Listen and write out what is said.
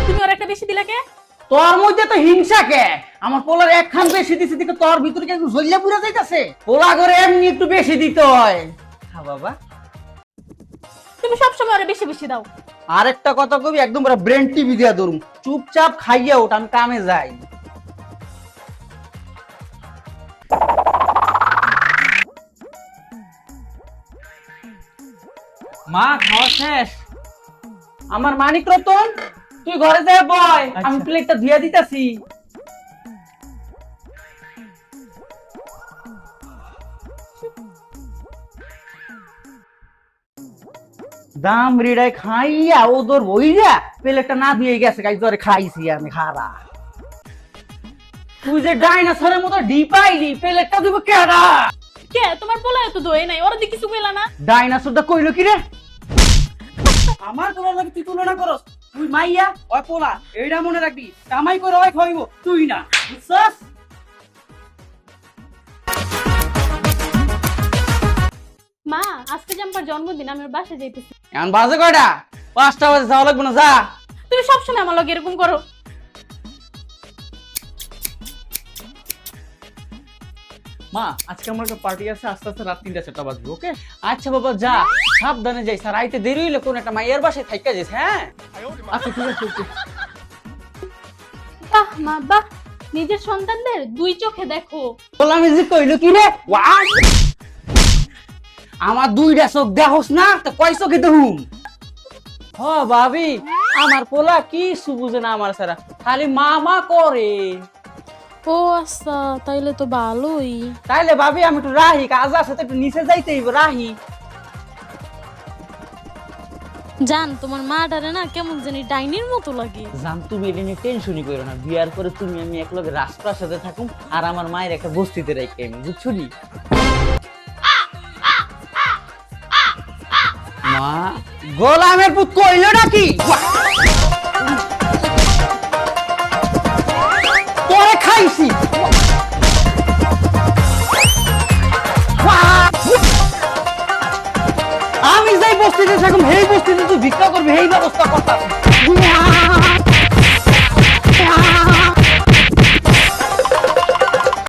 তুমি ওর একটা বেশি দিলা কে? তোর মধ্যে তো হিংসা কে? আমার পোলার একখান বেশি দিছে দিকে তোর ভিতরে কি একটু জ্বলিয়া পুড়ে যাইতাছে? পোলা করে এমনি একটু বেশি দিতে হয়। হ্যাঁ বাবা, তুমি সবসময় ওরে বেশি বেশি দাও। আরেকটা কথা কবি, একদম পুরো ব্রেন টিভি দিয়া ধরুম। চুপচাপ খাইয়া ওঠ, আমি কামে যাই। মা খাওয়া শেষ? আমার মানিক রতন, তুই ঘরে যা বয়, আমি প্লেটটা ধুইয়া দিতাছি। দাম রিড়াই খাইয়া ওদর বইরা প্লেটটা না দিয়ে গেছে, গাই ধরে খাইছি আমি খারা। তুই যে ডাইনোসরের মতো ডিপাইলি, প্লেটটা দিব কেডা? কে তোমার পোলা এত দই নাই, ওরা দিয়ে কিছু কইলা না? ডাইনোসরটা কইলো কি রে? আমার পোলার লাগে তুই তুলনা করস? তুই মাইয়া ওই পোলা, এইটা মনে রাখবি। কামাই করে ওই খাইবো, তুই না, বুঝছস? মা, আজকে জাম্পার জন্মদিন, আমি ওর বাসায় যাইতেছি। এখন বাজে কয়টা? 5টা বাজে, যাওয়া লাগবে না, যা। তুমি সবসময় আমার লগে এরকম করো। মা, আজকে আমার একটা পার্টি আছে, আস্তে আস্তে রাত 3টা-4টা বাজবে, ওকে? আচ্ছা বাবা, যা, সাবধানে যাইস, আর আইতে দেরি হইলে কোন একটা মাইয়ার বাসায় থাইকা যাইস, হ্যাঁ? আচ্ছা ঠিক আছে, ওকে। বাহ মা বাহ, নিজের সন্তানদের দুই চোখে দেখো। বললাম যে কইলো কি রে? আমার 2টা চোখ দেখোস না, তো কয় চোখে দেখুম? হ ভাবি, আমার পোলা কি বুঝে না আমার সারা, খালি মামা করে। ও আচ্ছা, তাইলে তো ভালোই। তাইলে ভাবি আমি একটু রাহি, কাজ আছে তো একটু নিচে যাইতে হইব, রাহি। জান, তোমার মা ডারে না কেমন জানি ডাইনির মতো লাগে। জান, তুমি এটা নিয়ে টেনশনই করো না, বিয়ার পরে তুমি আমি একলগে রাজপ্রাসাদে থাকুম, আর আমার মায়ের একটা বস্তিতে রাখি আমি, বুঝছো নি? মা, গোলামের পুত কইলো নাকি? তোরে খাইছি। আমি যাই বস্তিতে থাকুম, সেই বস্তিতে তুই ভিক্ষা করবি, এই ব্যবস্থা করতাম।